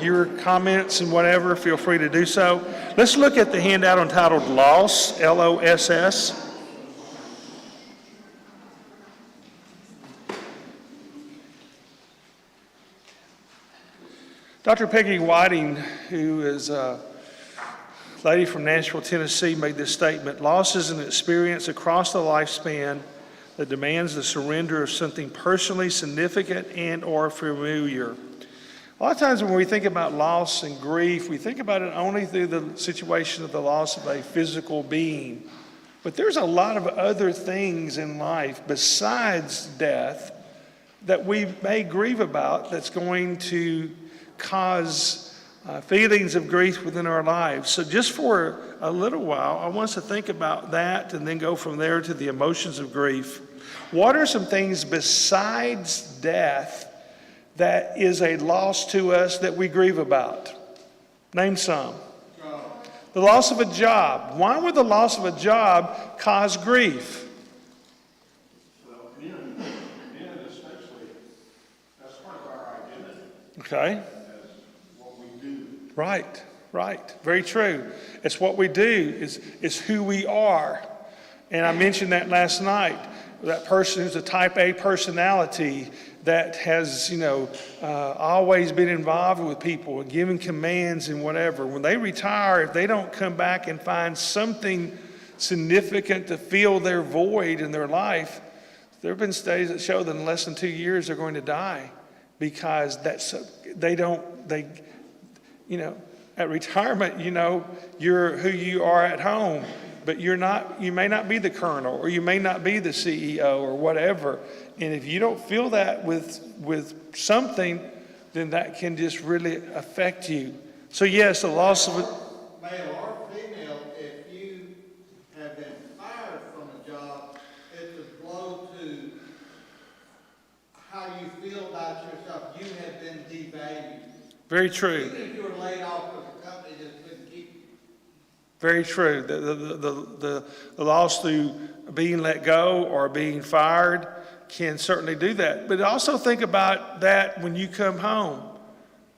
your comments and whatever, feel free to do so. Let's look at the handout entitled Loss, L-O-S-S. Dr. Peggy Whiting, who is a lady from Nashville, Tennessee, made this statement: loss is an experience across the lifespan that demands the surrender of something personally significant and or familiar. A lot of times when we think about loss and grief, we think about it only through the situation of the loss of a physical being. But there's a lot of other things in life besides death that we may grieve about that's going to cause feelings of grief within our lives. So just for a little while, I want us to think about that and then go from there to the emotions of grief. What are some things besides death that is a loss to us that we grieve about? Name some. The loss of a job. Why would the loss of a job cause grief? Well, men especially, that's part of our identity. Okay. Right. Very true. It's what we do, is who we are. And I mentioned that last night. That person who's a type A personality that has, always been involved with people and giving commands and whatever. When they retire, if they don't come back and find something significant to fill their void in their life, there have been studies that show that in less than 2 years they're going to die because at retirement, you're who you are at home, but you may not be the colonel, or you may not be the CEO or whatever. And if you don't feel that with something, then that can just really affect you. So yes, the loss of it. Male or female, if you have been fired from a job, it's a blow to how you feel about yourself. You have been devalued. Very true. Even if you were laid off with a company that couldn't keep you. Very true. The loss through being let go or being fired can certainly do that. But also think about that when you come home.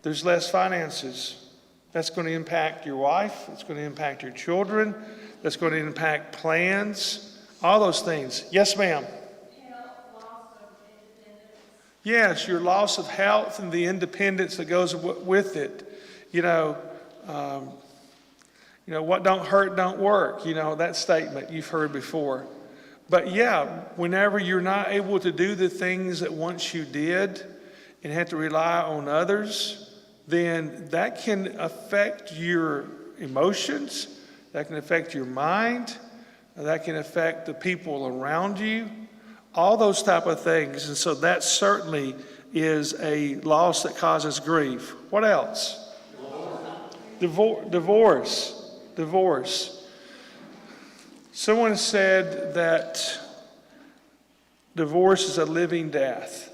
There's less finances. That's going to impact your wife. It's going to impact your children. That's going to impact plans. All those things. Yes, ma'am. Yes, your loss of health and the independence that goes with it. What don't hurt don't work. That statement you've heard before. But yeah, whenever you're not able to do the things that once you did and have to rely on others, then that can affect your emotions. That can affect your mind. That can affect the people around you. All those type of things. And so that certainly is a loss that causes grief. What else? Divorce. Someone said that divorce is a living death.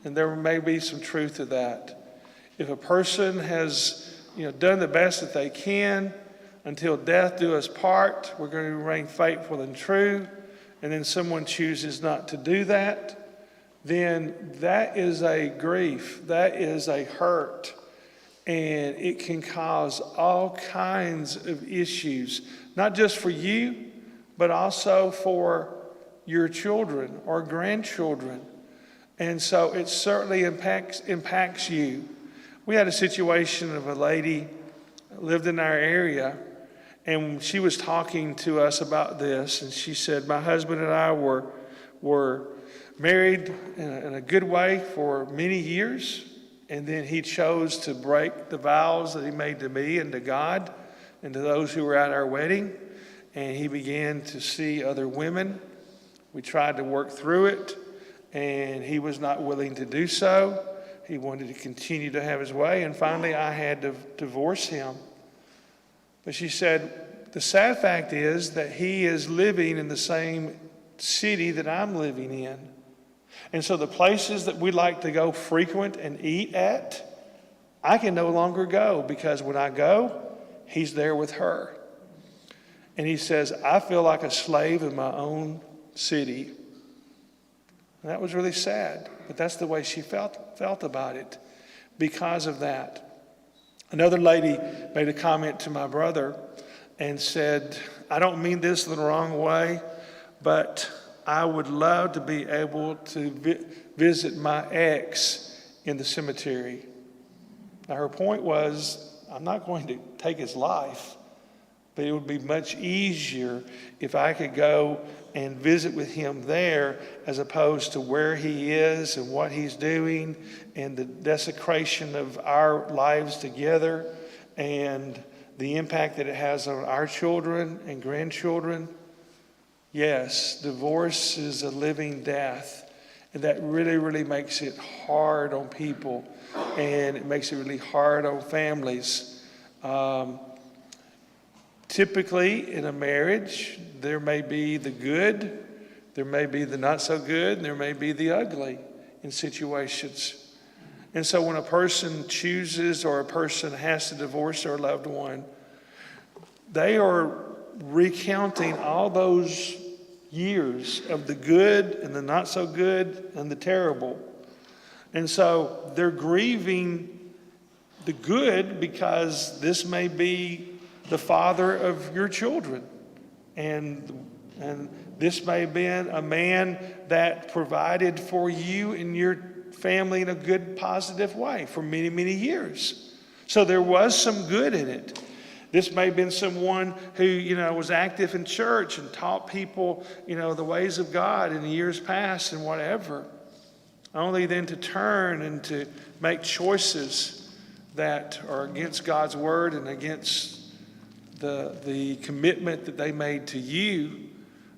And there may be some truth to that. If a person has, done the best that they can until death do us part, we're going to remain faithful and true. And then someone chooses not to do that, then that is a grief, that is a hurt, and it can cause all kinds of issues, not just for you, but also for your children or grandchildren. And so it certainly impacts you. We had a situation of a lady that lived in our area, and she was talking to us about this, and she said, my husband and I were married in a good way for many years, and then he chose to break the vows that he made to me and to God and to those who were at our wedding, and he began to see other women. We tried to work through it, and he was not willing to do so. He wanted to continue to have his way, and finally I had to divorce him. But she said, the sad fact is that he is living in the same city that I'm living in. And so the places that we like to go frequent and eat at, I can no longer go because when I go, he's there with her. And he says, I feel like a slave in my own city. And that was really sad, but that's the way she felt about it. because of that. Another lady made a comment to my brother and said, I don't mean this the wrong way, but I would love to be able to visit my ex in the cemetery. Now, her point was, I'm not going to take his life, but it would be much easier if I could go and visit with him there as opposed to where he is and what he's doing and the desecration of our lives together and the impact that it has on our children and grandchildren. Yes, divorce is a living death, and that really, really makes it hard on people, and it makes it really hard on families. Typically, in a marriage, there may be the good, there may be the not so good, and there may be the ugly in situations. And so when a person chooses or a person has to divorce their loved one, they are recounting all those years of the good and the not so good and the terrible. And so they're grieving the good because this may be the father of your children. And this may have been a man that provided for you and your family in a good, positive way for many, many years. So there was some good in it. This may have been someone who, was active in church and taught people, the ways of God in the years past and whatever. Only then to turn and to make choices that are against God's word and against the commitment that they made to you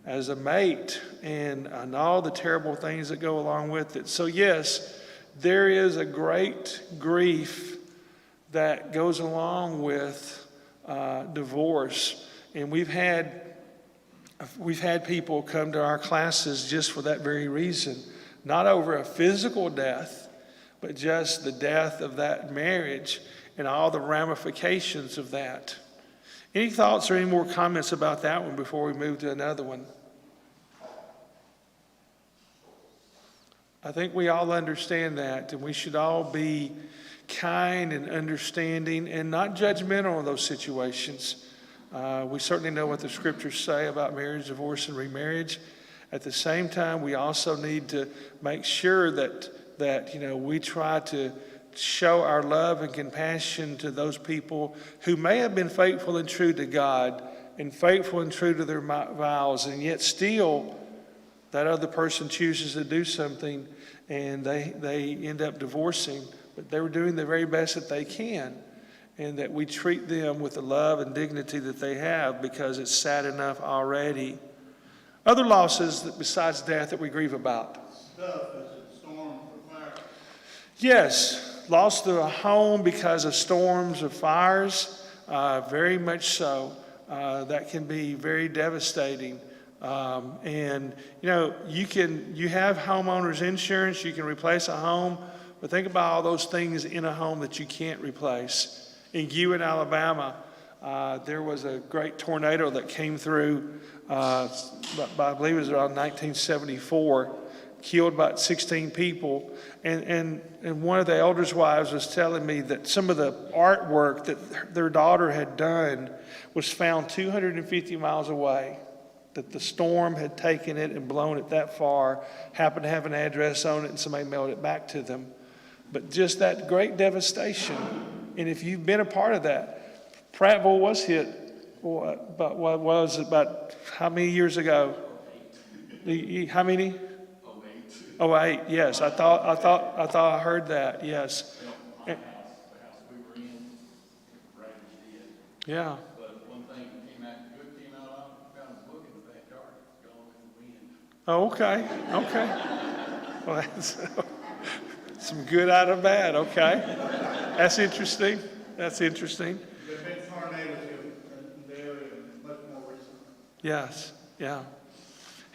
as a mate and all the terrible things that go along with it. So yes, there is a great grief that goes along with divorce. And we've had people come to our classes just for that very reason. Not over a physical death, but just the death of that marriage and all the ramifications of that. Any thoughts or any more comments about that one before we move to another one? I think we all understand that, and we should all be kind and understanding and not judgmental in those situations. We certainly know what the scriptures say about marriage, divorce, and remarriage. At the same time, we also need to make sure that we try to show our love and compassion to those people who may have been faithful and true to God and faithful and true to their vows, and yet still that other person chooses to do something and they end up divorcing, but they were doing the very best that they can, and that we treat them with the love and dignity that they have because it's sad enough already. Other losses besides death that we grieve about. Stuff, is it storm or fire? Yes. Lost of a home because of storms or fires, very much so. That can be very devastating. And you have homeowners insurance, you can replace a home, but think about all those things in a home that you can't replace. In Guin, Alabama, there was a great tornado that came through, I believe it was around 1974. Killed about 16 people, and one of the elders' wives was telling me that some of the artwork that their daughter had done was found 250 miles away, that the storm had taken it and blown it that far, happened to have an address on it, and somebody mailed it back to them. But just that great devastation, and if you've been a part of that, Prattville was hit, about how many years ago? How many? 08, yes. I thought I heard that, yes. The house we were in, Ravens did. Yeah. But one thing that came out of it, found a book in the backyard, gone in the wind. Oh, okay. Well, that's some good out of bad, okay. That's interesting. There's been tornadoes in the area much more recently. Yes, yeah.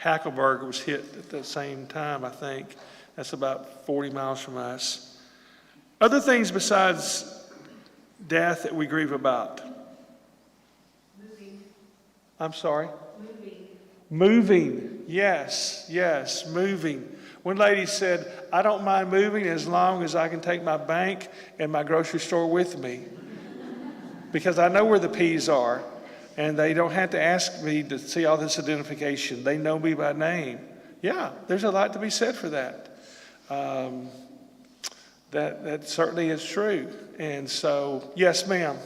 Hackleburg was hit at the same time, I think. That's about 40 miles from us. Other things besides death that we grieve about? Moving. I'm sorry? Moving. Moving. Yes, moving. One lady said, I don't mind moving as long as I can take my bank and my grocery store with me. Because I know where the P's are, and they don't have to ask me to see all this identification. They know me by name. Yeah, there's a lot to be said for that. That certainly is true. And so, yes, ma'am. I've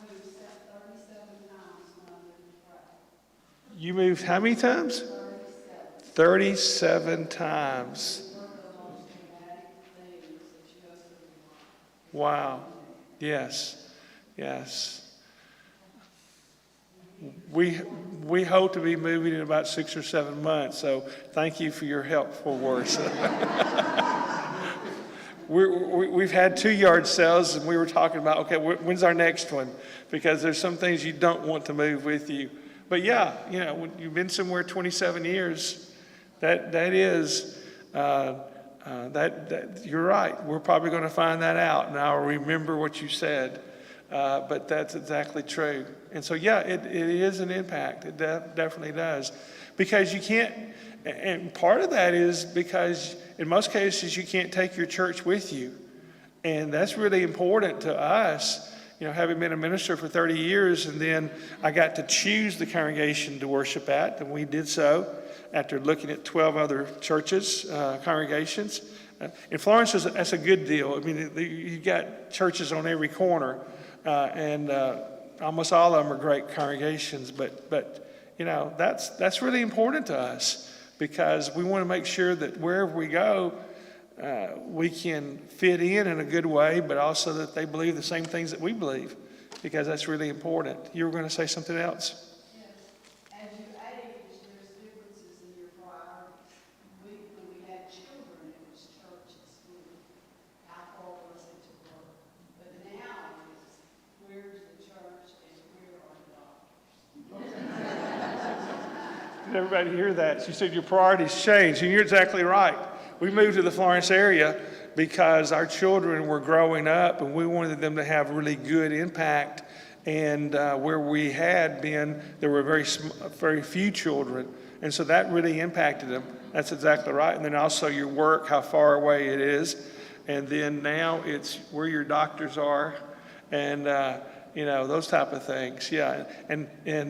moved 37 times when I moved to Pratt. You moved how many times? 37 times. One of the most dramatic things that you go through. Wow. Yes. Yes. We hope to be moving in about 6 or 7 months, so thank you for your helpful words. We've had 2 yard sales, and we were talking about, okay, when's our next one? Because there's some things you don't want to move with you. But yeah, you know, when you've been somewhere 27 years, that is, you're right. We're probably going to find that out, and I'll remember what you said. But that's exactly true. And so, yeah, it is an impact. It definitely does. Because you can't, and part of that is because in most cases you can't take your church with you. And that's really important to us, you know, having been a minister for 30 years, and then I got to choose the congregation to worship at, and we did so after looking at 12 other churches, congregations. In Florence, that's a good deal. I mean, you got churches on every corner, and almost all of them are great congregations. But you know, that's really important to us because we want to make sure that wherever we go, we can fit in a good way, but also that they believe the same things that we believe, because that's really important. You were going to say something else? Yes. As you age, there's differences in your priorities. When we had children, it was church and school. How far was it to work? But now it's where's the church and where are the doctors? Did everybody hear that? She said your priorities changed, and you're exactly right. We moved to the Florence area because our children were growing up, and we wanted them to have really good impact. And where we had been, there were very few children, and so that really impacted them. That's exactly right. And then also your work, how far away it is, and then now it's where your doctors are, and you know, those type of things. Yeah, and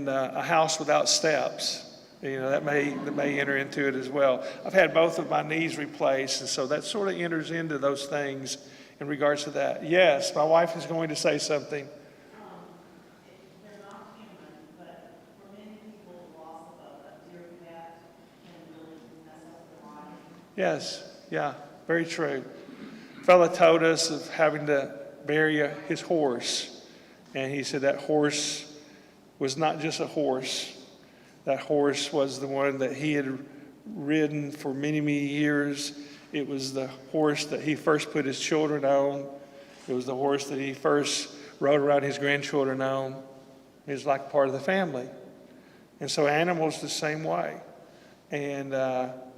a house without steps. You know, that may enter into it as well. I've had both of my knees replaced, and so that sort of enters into those things in regards to that. Yes, my wife is going to say something. They're not human, but for many people, the loss of a dear pet can really mess up their life. Yes, yeah, very true. A fellow told us of having to bury his horse, and he said that horse was not just a horse. That horse was the one that he had ridden for many, many years. It was the horse that he first put his children on. It was the horse that he first rode around his grandchildren on. It was like part of the family. And so animals the same way. And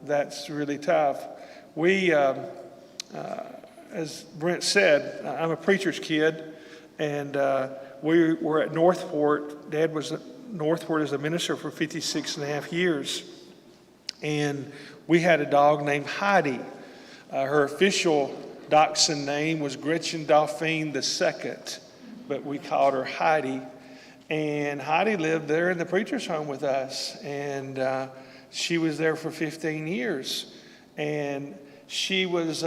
that's really tough. We, as Brent said, I'm a preacher's kid, and we were at Northport. Dad was at Northport as a minister for 56 and a half years. And we had a dog named Heidi. Her official dachshund name was Gretchen Dauphine II, but we called her Heidi. And Heidi lived there in the preacher's home with us, and she was there for 15 years. And she was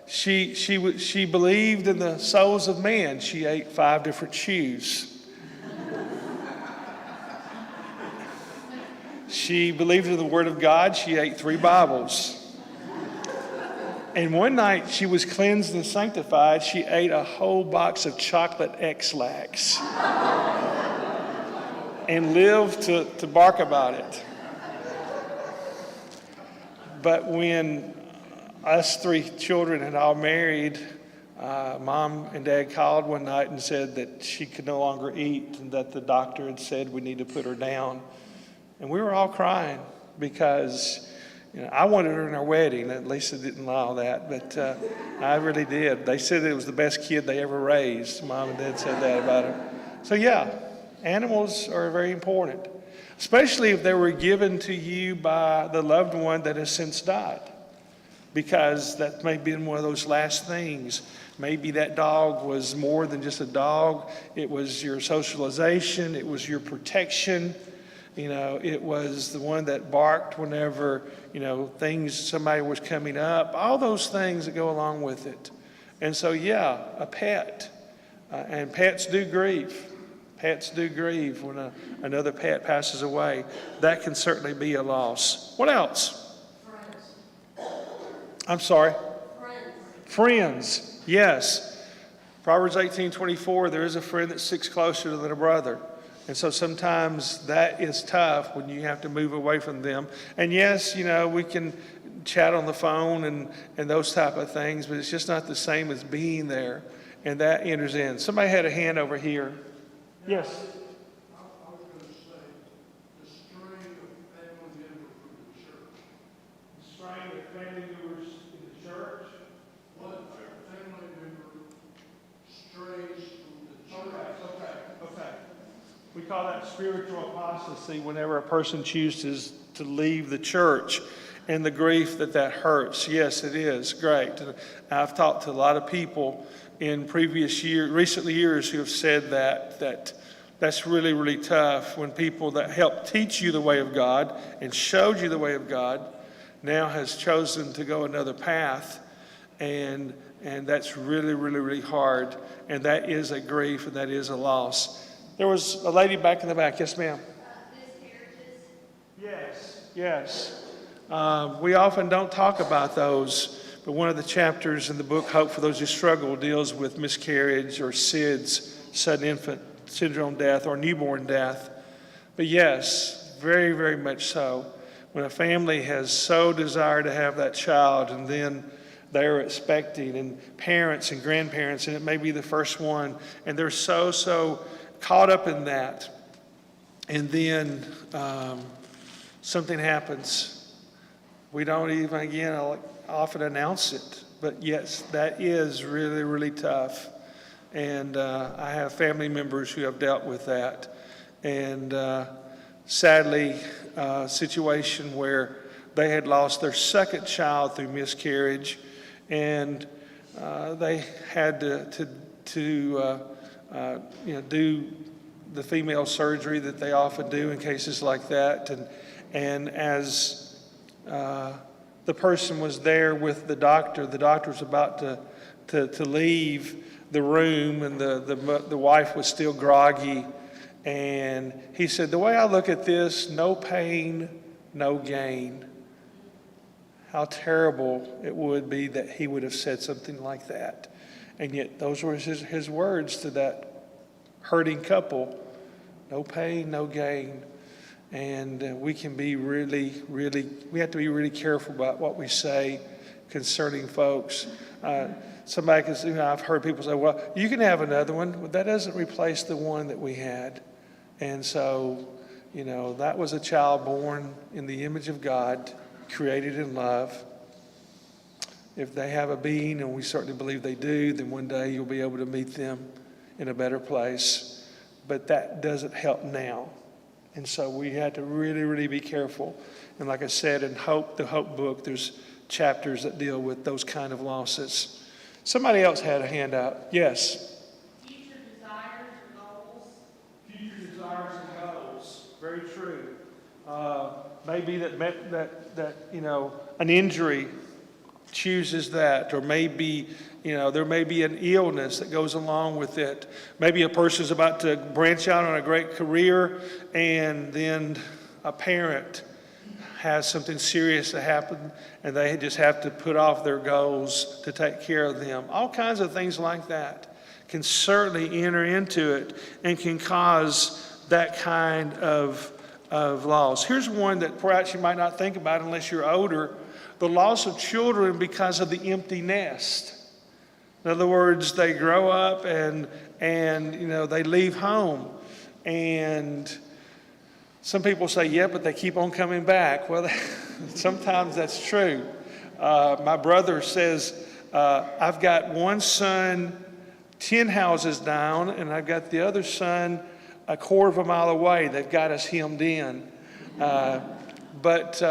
she believed in the souls of man. She ate 5 different shoes. She believed in the Word of God. She ate 3 Bibles. And one night she was cleansed and sanctified. She ate a whole box of chocolate X-Lax and lived to bark about it. But when us 3 children had all married, Mom and Dad called one night and said that she could no longer eat and that the doctor had said we need to put her down. And we were all crying because, you know, I wanted her in our wedding. At least I didn't allow that, but I really did. They said it was the best kid they ever raised. Mom and Dad said that about her. So yeah, animals are very important, especially if they were given to you by the loved one that has since died. because that may have been one of those last things. Maybe that dog was more than just a dog. It was your socialization. It was your protection. It was the one that barked whenever, somebody was coming up. All those things that go along with it. And so, yeah, a pet. And pets do grieve. Pets do grieve when another pet passes away. That can certainly be a loss. What else? Friends. I'm sorry? Friends. Friends. Yes. Proverbs 18:24, there is a friend that sticks closer than a brother. And so sometimes that is tough when you have to move away from them. And yes, we can chat on the phone and those type of things, but it's just not the same as being there. And that enters in. Somebody had a hand over here. Yes. I was going to say, the strain of family members from the church. Strain of family members in the church. What family member strays from the church? Okay. We call that spiritual apostasy whenever a person chooses to leave the church and the grief that hurts. Yes, it is. Great. And I've talked to a lot of people in recent years who have said that's really, really tough when people that helped teach you the way of God and showed you the way of God now has chosen to go another path. And that's really, really, really hard. And that is a grief and that is a loss. There was a lady back in the back. Yes, ma'am. Miscarriages. Yes. We often don't talk about those, but one of the chapters in the book, Hope for Those Who Struggle, deals with miscarriage or SIDS, sudden infant syndrome death or newborn death. But yes, very, very much so. When a family has so desired to have that child and then they're expecting, and parents and grandparents, and it may be the first one, and they're so caught up in that, and then something happens. We don't even, again, often announce it, but yes, that is really, really tough. And I have family members who have dealt with that. And sadly, a situation where they had lost their second child through miscarriage, and they had to do the female surgery that they often do in cases like that. And as the person was there with the doctor was about to leave the room, and the wife was still groggy. And he said, the way I look at this, no pain, no gain. How terrible it would be that he would have said something like that. And yet those were his words to that hurting couple. No pain, no gain. And we can be really, we have to be really careful about what we say concerning folks. Somebody can, I've heard people say, well, you can have another one, but that doesn't replace the one that we had. And so, that was a child born in the image of God, created in love. If they have a being, and we certainly believe they do, then one day you'll be able to meet them in a better place. But that doesn't help now. And so we had to really, really be careful. And like I said, in Hope, the Hope book, there's chapters that deal with those kind of losses. Somebody else had a hand up. Yes? Future desires or goals. Future desires and goals. Very true. Maybe that an injury chooses that, or maybe there may be an illness that goes along with it. Maybe a person's about to branch out on a great career, and then a parent has something serious to happen, and they just have to put off their goals to take care of them. All kinds of things like that can certainly enter into it and can cause that kind of loss. Here's one that perhaps you might not think about unless you're older: the loss of children because of the empty nest. In other words, they grow up and they leave home. And some people say, yeah, but they keep on coming back. Well, sometimes that's true. My brother says, I've got one son 10 houses down, and I've got the other son a quarter of a mile away. They've got us hemmed in. But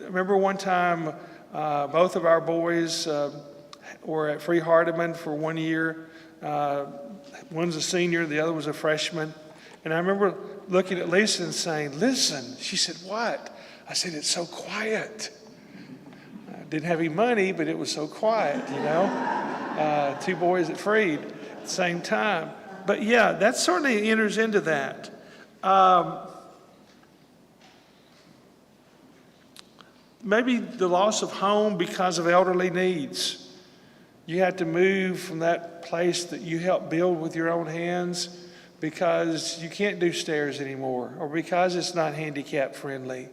remember one time, both of our boys were at Free Hardeman for 1 year. One's a senior, the other was a freshman. And I remember looking at Lisa and saying, listen. She said, what? I said, it's so quiet. I didn't have any money, but it was so quiet, you know. 2 boys at Freed at the same time. But yeah, that certainly enters into that. Maybe the loss of home because of elderly needs. You had to move from that place that you helped build with your own hands because you can't do stairs anymore, or because it's not handicap friendly.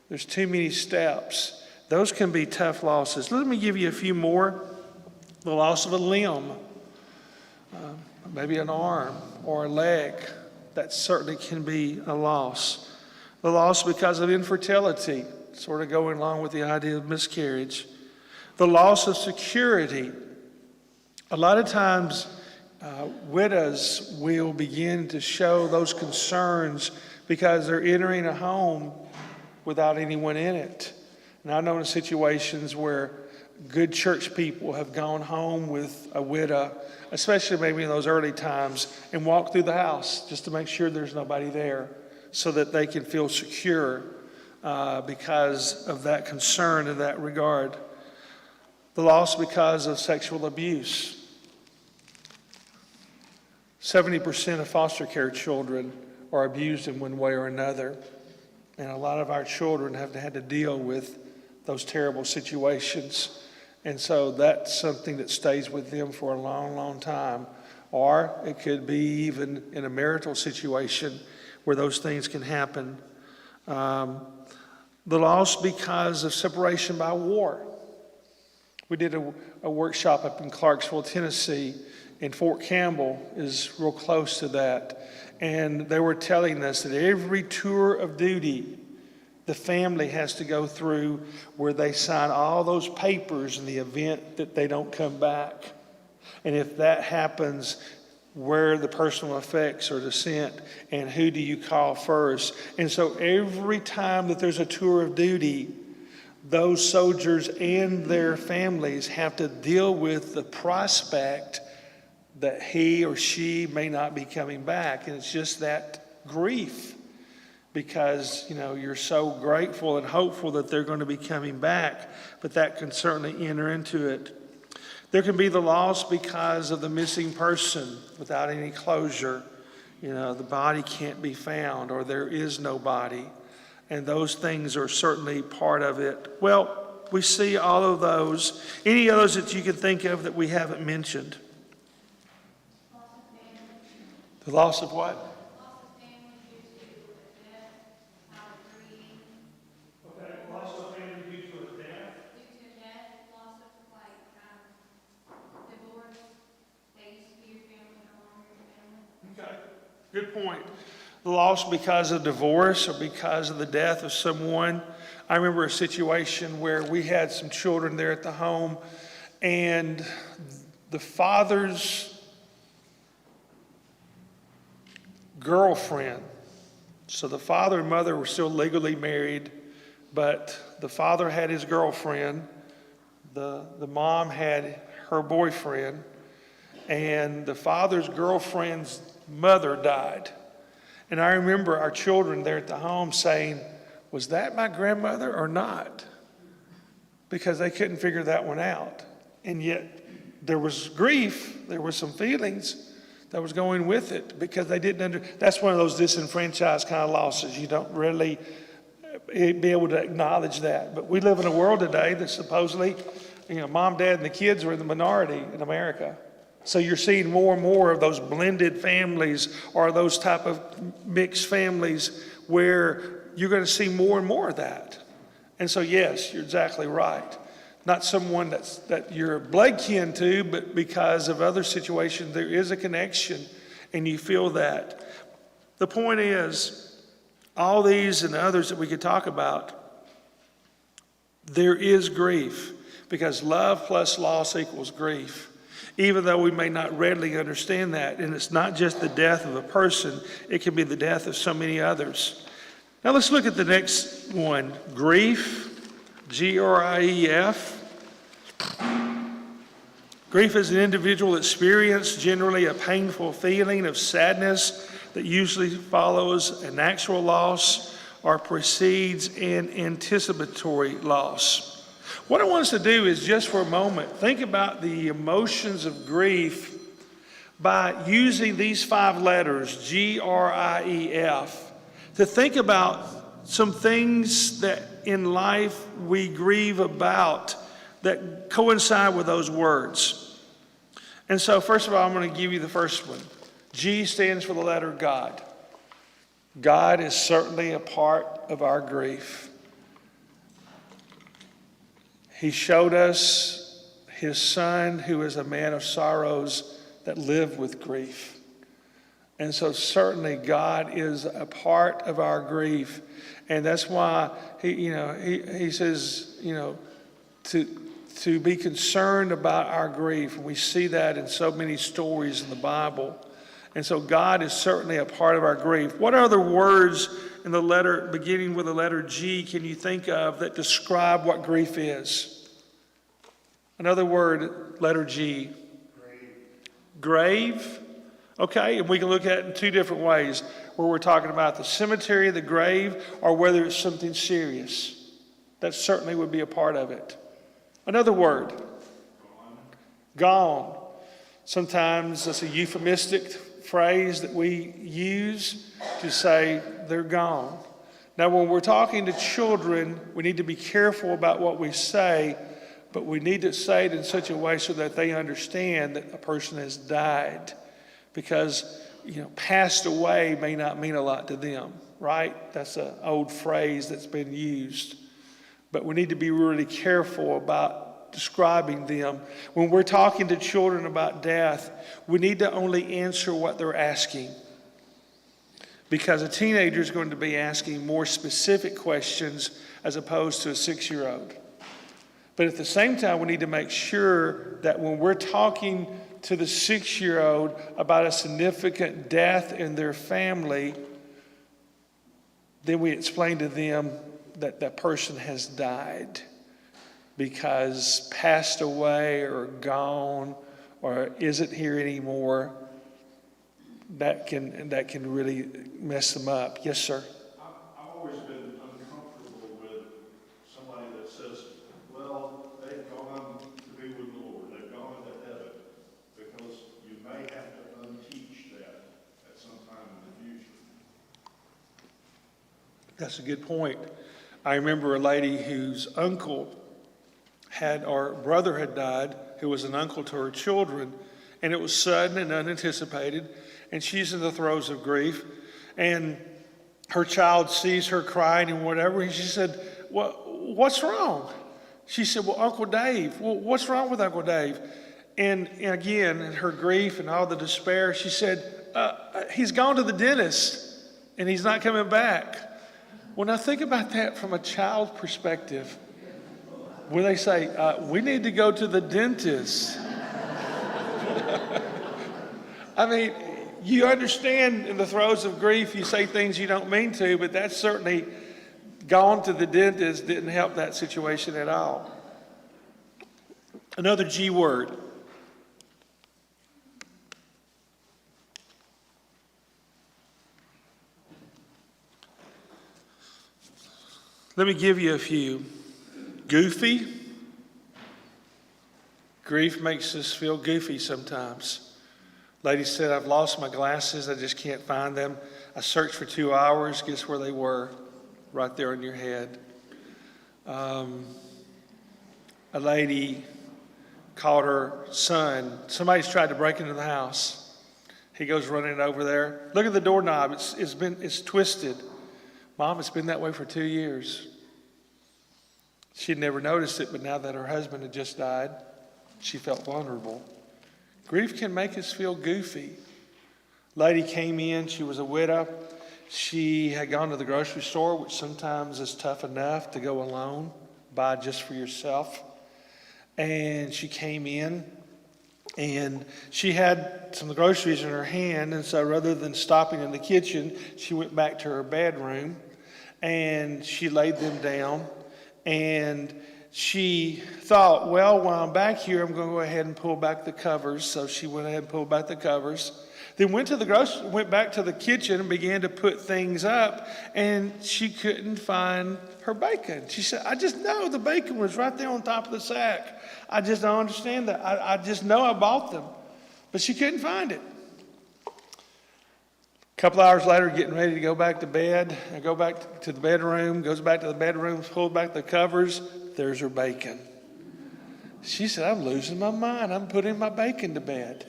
There's too many steps. Those can be tough losses. Let me give you a few more. The loss of a limb, maybe an arm or a leg. That certainly can be a loss. The loss because of infertility, sort of going along with the idea of miscarriage. The loss of security. A lot of times, widows will begin to show those concerns because they're entering a home without anyone in it. And I've known situations where good church people have gone home with a widow, especially maybe in those early times, and walked through the house just to make sure there's nobody there so that they can feel secure because of that concern in that regard. The loss because of sexual abuse. 70% of foster care children are abused in one way or another. And a lot of our children have had to deal with those terrible situations. And so that's something that stays with them for a long, long time. Or it could be even in a marital situation where those things can happen. The loss because of separation by war. We did a workshop up in Clarksville, Tennessee, and Fort Campbell is real close to that. And they were telling us that every tour of duty the family has to go through where they sign all those papers in the event that they don't come back. And if that happens, where the personal effects are sent and who do you call first. And so every time that there's a tour of duty, those soldiers and their families have to deal with the prospect that he or she may not be coming back. And it's just that grief because, you know, you're so grateful and hopeful that they're going to be coming back, but that can certainly enter into it. There can be the loss because of the missing person without any closure. You know, the body can't be found or there is no body. And those things are certainly part of it. Well, we see all of those. Any others that you can think of that we haven't mentioned? The loss of what? Loss of family due to death, grieving. Okay, loss of family due to a death. Due to death, loss of divorce. They used to be your family, no longer your family. Okay, good point. The loss because of divorce or because of the death of someone. I remember a situation where we had some children there at the home, and the father's girlfriend. So the father and mother were still legally married, but the father had his girlfriend, the mom had her boyfriend, and the father's girlfriend's mother died. And I remember our children there at the home saying, was that my grandmother or not? Because they couldn't figure that one out. And yet there was grief, there were some feelings that was going with it because they didn't that's one of those disenfranchised kind of losses. You don't really be able to acknowledge that. But we live in a world today that supposedly, you know, mom, dad, and the kids are in the minority in America. So you're seeing more and more of those blended families or those type of mixed families where you're going to see more and more of that. And so, yes, you're exactly right. Not someone that you're blood kin to, but because of other situations, there is a connection and you feel that. The point is, all these and others that we could talk about, there is grief because love plus loss equals grief. Even though we may not readily understand that, and it's not just the death of a person, it can be the death of so many others. Now let's look at the next one, grief Grief. Grief is an individual experience, generally a painful feeling of sadness that usually follows an actual loss or precedes an anticipatory loss. What I want us to do is just for a moment, think about the emotions of grief by using these 5 letters, Grief, to think about some things that in life we grieve about that coincide with those words. And so first of all, I'm going to give you the first one. G stands for the letter God. God is certainly a part of our grief. He showed us his son, who is a man of sorrows, that lived with grief. And so certainly God is a part of our grief. And that's why he says, to be concerned about our grief. And we see that in so many stories in the Bible. And so God is certainly a part of our grief. What other words in the letter, beginning with the letter G, can you think of that describe what grief is? Another word, letter G. Grave. Okay, and we can look at it in 2 different ways, where we're talking about the cemetery, the grave, or whether it's something serious. That certainly would be a part of it. Another word. Gone. Sometimes that's a euphemistic phrase that we use to say they're gone. Now, when we're talking to children, we need to be careful about what we say, but we need to say it in such a way so that they understand that a person has died. Because, passed away may not mean a lot to them, right? That's an old phrase that's been used. But we need to be really careful about describing them. When we're talking to children about death, we need to only answer what they're asking. Because a teenager is going to be asking more specific questions as opposed to a 6-year-old. But at the same time, we need to make sure that when we're talking to the 6-year-old about a significant death in their family, then we explain to them that that person has died because passed away or gone or isn't here anymore. That can really mess them up. Yes, sir. I've always been uncomfortable with somebody that says, well, they've gone to be with the Lord, they've gone to heaven, because you may have to unteach that at some time in the future. That's a good point. I remember a lady whose brother had died, who was an uncle to her children, and it was sudden and unanticipated, and she's in the throes of grief, and her child sees her crying and whatever, and she said, what's wrong? She said, well, Uncle Dave, what's wrong with Uncle Dave? And again, in her grief and all the despair, she said, he's gone to the dentist, and he's not coming back. Well, now think about that from a child perspective. When they say, we need to go to the dentist. I mean, you understand in the throes of grief, you say things you don't mean to, but that's certainly gone to the dentist didn't help that situation at all. Another G word. Let me give you a few. Goofy. Grief makes us feel goofy sometimes. Lady said, I've lost my glasses. I just can't find them. I searched for 2 hours. Guess where they were? Right there in your head. A lady called her son. Somebody's tried to break into the house. He goes running over there. Look at the doorknob. It's twisted. Mom, it's been that way for 2 years. She'd never noticed it, but now that her husband had just died, she felt vulnerable. Grief can make us feel goofy. Lady came in. She was a widow. She had gone to the grocery store, which sometimes is tough enough to go alone, buy just for yourself. And she came in, and she had some groceries in her hand. And so rather than stopping in the kitchen, she went back to her bedroom, and she laid them down. And she thought, well, while I'm back here, I'm going to go ahead and pull back the covers. So she went ahead and pulled back the covers. Then went back to the kitchen and began to put things up, and she couldn't find her bacon. She said, I just know the bacon was right there on top of the sack. I just don't understand that. I just know I bought them. But she couldn't find it. A couple hours later, getting ready to go back to bed, I go back to the bedroom, goes back to the bedroom, pulls back the covers, there's her bacon. She said, I'm losing my mind. I'm putting my bacon to bed.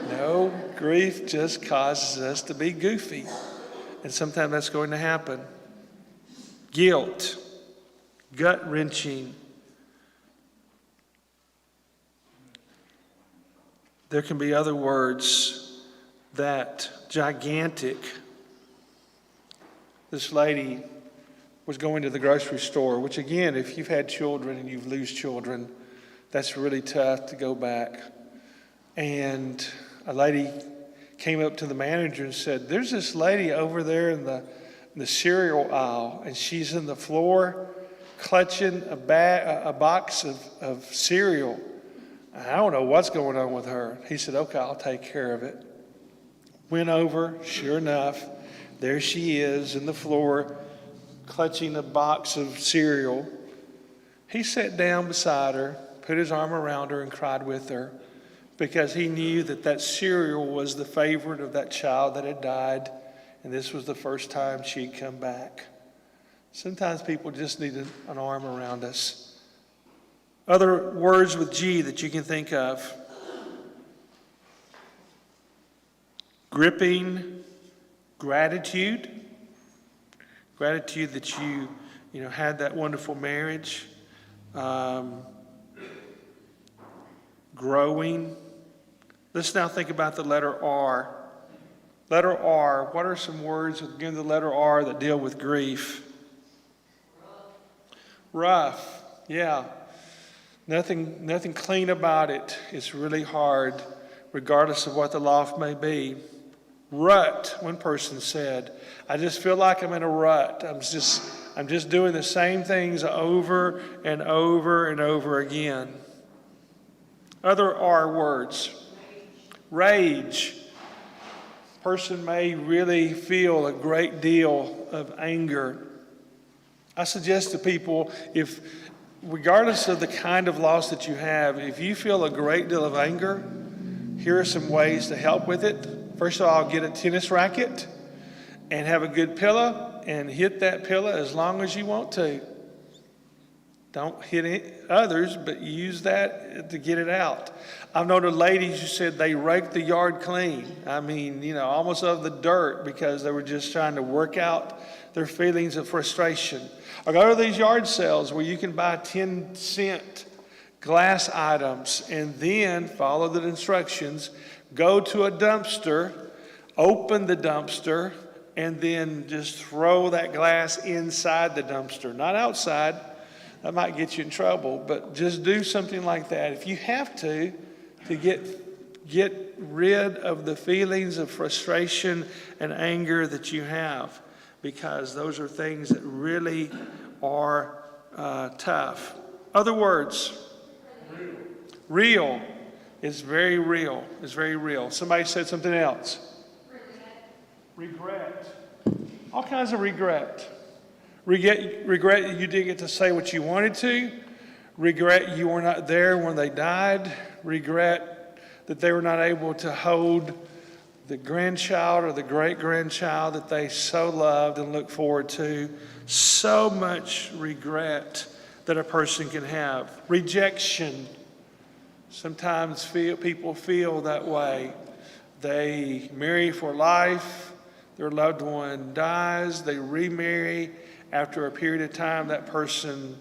No, grief just causes us to be goofy. And sometimes that's going to happen. Guilt, gut-wrenching. There can be other words that gigantic. This lady was going to the grocery store, which again, if you've had children and you've lose children, that's really tough to go back. And a lady came up to the manager and said, there's this lady over there in the cereal aisle, and she's in the floor clutching a box of cereal. I don't know what's going on with her. He said, okay, I'll take care of it. Went over, sure enough, there she is in the floor clutching a box of cereal. He sat down beside her, put his arm around her, and cried with her, because he knew that cereal was the favorite of that child that had died, and this was the first time she'd come back. Sometimes people just need an arm around us. Other words with G that you can think of. Gripping, gratitude. Gratitude that you had that wonderful marriage. Growing. Let's now think about the letter R. Letter R. What are some words that begin with the letter R that deal with grief? Rough. Yeah. Nothing clean about it. It's really hard, regardless of what the loss may be. Rut. One person said, I just feel like I'm in a rut. I'm just doing the same things over and over and over again. Other R words. Rage. Person may really feel a great deal of anger. I suggest to people, regardless of the kind of loss that you have, if you feel a great deal of anger, here are some ways to help with it. First of all, get a tennis racket and have a good pillow and hit that pillow as long as you want to. Don't hit others, but use that to get it out. I've known of ladies who said they raked the yard clean. I mean, almost of the dirt, because they were just trying to work out their feelings of frustration. Or go to these yard sales where you can buy 10-cent glass items and then follow the instructions. Go to a dumpster, open the dumpster, and then just throw that glass inside the dumpster, not outside. That might get you in trouble, but just do something like that. If you have to get rid of the feelings of frustration and anger that you have, because those are things that really are tough. Other words, real is very real. It's very real. Somebody said something else. Regret. All kinds of regret. Regret you didn't get to say what you wanted to. Regret you were not there when they died. Regret that they were not able to hold the grandchild or the great-grandchild that they so loved and looked forward to. So much regret that a person can have. Rejection. Sometimes people feel that way. They marry for life. Their loved one dies. They remarry. After a period of time, that person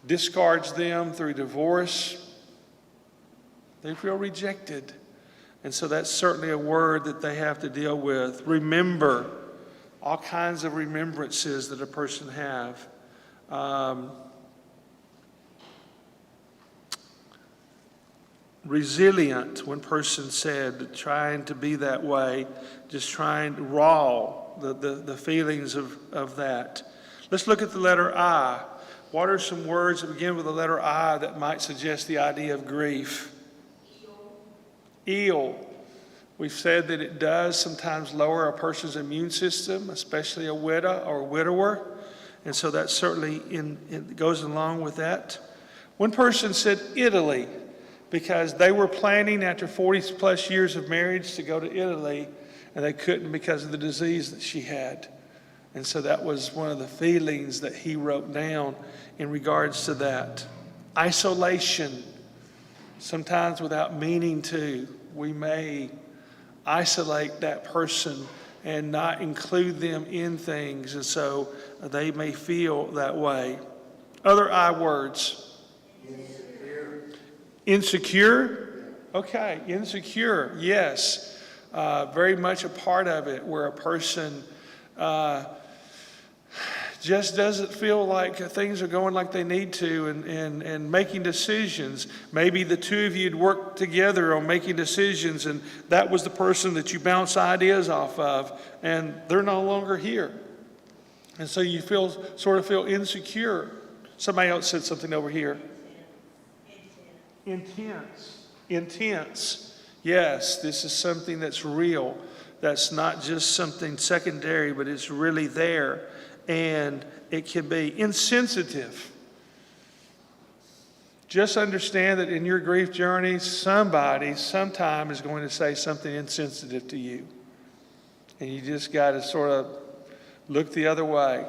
discards them through divorce. They feel rejected. And so that's certainly a word that they have to deal with. Remember. All kinds of remembrances that a person have. Resilient. One person said, trying to be that way, just trying raw, the feelings of that. Let's look at the letter I. What are some words that begin with the letter I that might suggest the idea of grief? Ill. We've said that it does sometimes lower a person's immune system, especially a widow or widower. And so that certainly it goes along with that. One person said Italy because they were planning after 40 plus years of marriage to go to Italy, and they couldn't because of the disease that she had. And so that was one of the feelings that he wrote down in regards to that. Isolation. Sometimes without meaning to, we may isolate that person and not include them in things, and so they may feel that way. Other I words. Insecure? Okay, insecure, yes. Very much a part of it, where a person just doesn't feel like things are going like they need to, and making decisions. Maybe the two of you had worked together on making decisions, and that was the person that you bounce ideas off of, and they're no longer here. And so you sort of feel insecure. Somebody else said something over here. Intense. Yes, this is something that's real. That's not just something secondary, but it's really there. And it can be insensitive. Just understand that in your grief journey, somebody sometime is going to say something insensitive to you. And you just got to sort of look the other way.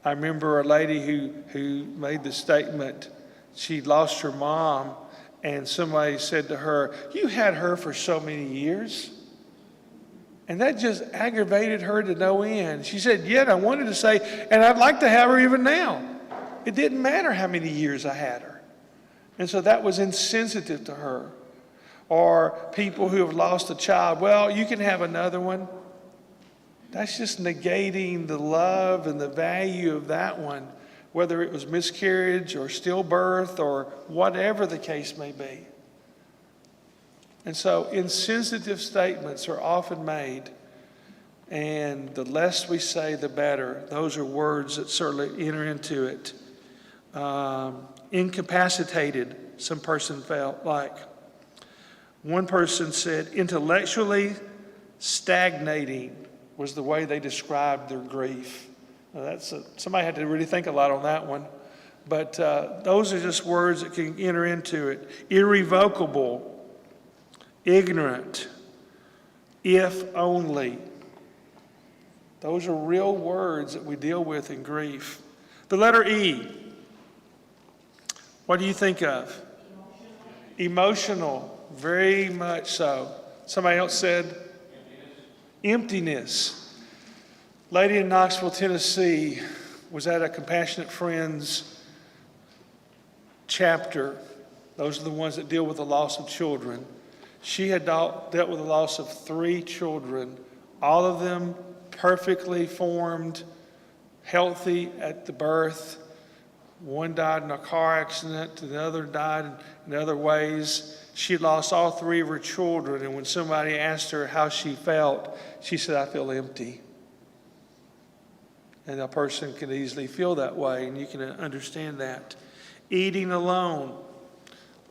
I remember a lady who made the statement, she lost her mom, and somebody said to her, "You had her for so many years." And that just aggravated her to no end. She said, "Yet I wanted to say, and I'd like to have her even now. It didn't matter how many years I had her." And so that was insensitive to her. Or people who have lost a child, "Well, you can have another one." That's just negating the love and the value of that one, whether it was miscarriage or stillbirth or whatever the case may be. And so insensitive statements are often made, and the less we say, the better. Those are words that certainly enter into it. Incapacitated, some person felt like. One person said intellectually stagnating was the way they described their grief. Now somebody had to really think a lot on that one. But those are just words that can enter into it. Irrevocable. Ignorant, if only. Those are real words that we deal with in grief. The letter E. What do you think of? Emotional, very much so. Somebody else said? Emptiness. Lady in Knoxville, Tennessee was at a Compassionate Friends chapter. Those are the ones that deal with the loss of children. She had dealt with the loss of 3 children, all of them perfectly formed, healthy at the birth. One died in a car accident, the other died in other ways. She had lost all 3 of her children, and when somebody asked her how she felt, she said, "I feel empty." And a person can easily feel that way, and you can understand that. Eating alone,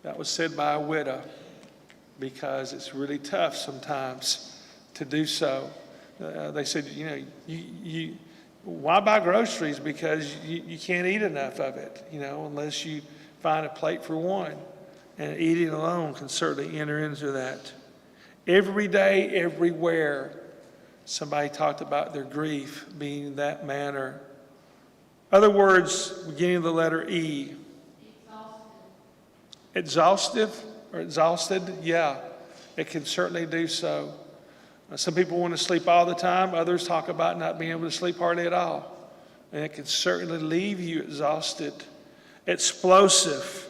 that was said by a widow, because it's really tough sometimes to do so. They said, you why buy groceries? Because you can't eat enough of it, unless you find a plate for one. And eating alone can certainly enter into that. Every day, everywhere, somebody talked about their grief being in that manner. Other words beginning of the letter E. Exhaustive or exhausted? Yeah, it can certainly do so. Some people want to sleep all the time. Others talk about not being able to sleep hardly at all. And it can certainly leave you exhausted. Explosive.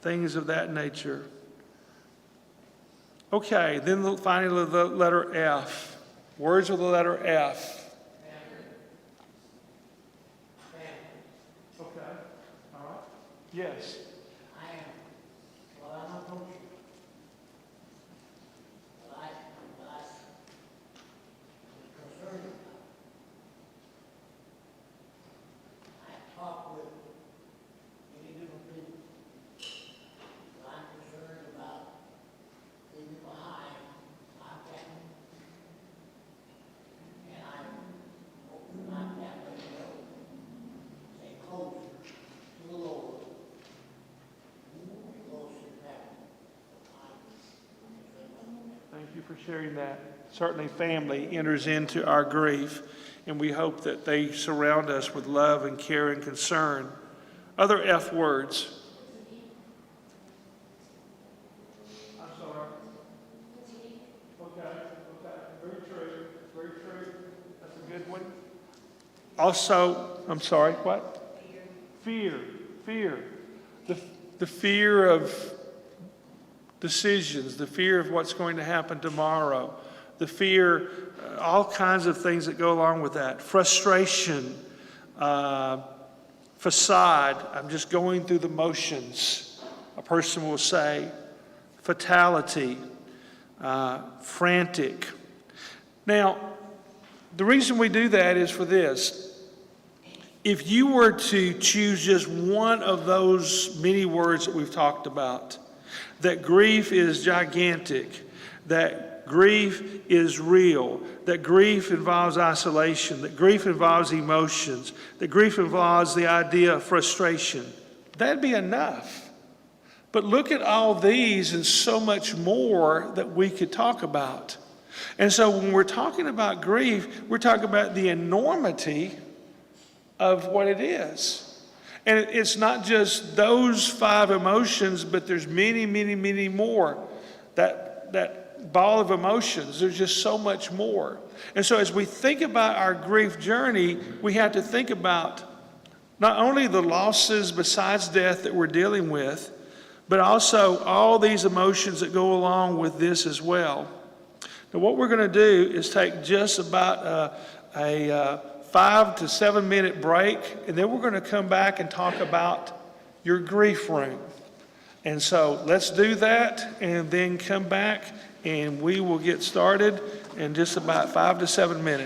Things of that nature. Okay, then finally the letter F. Words with the letter F. Okay, all right. Yes. you for sharing that. Certainly family enters into our grief, and we hope that they surround us with love and care and concern. Other F words. I'm sorry. Okay, very true, very true. That's a good one. Also, I'm sorry, what? Fear. The fear of decisions, the fear of what's going to happen tomorrow, the fear, all kinds of things that go along with that. Frustration, facade, I'm just going through the motions, a person will say. Fatality, frantic. Now, the reason we do that is for this. If you were to choose just one of those many words that we've talked about, that grief is gigantic, that grief is real, that grief involves isolation, that grief involves emotions, that grief involves the idea of frustration, that'd be enough. But look at all these and so much more that we could talk about. And so when we're talking about grief, we're talking about the enormity of what it is. And it's not just those 5 emotions, but there's many, many, many more. That ball of emotions, there's just so much more. And so as we think about our grief journey, we have to think about not only the losses besides death that we're dealing with, but also all these emotions that go along with this as well. Now, what we're going to do is take just about a 5 to 7 minute break, and then we're going to come back and talk about your grief room. And so let's do that and then come back and we will get started in just about 5 to 7 minutes.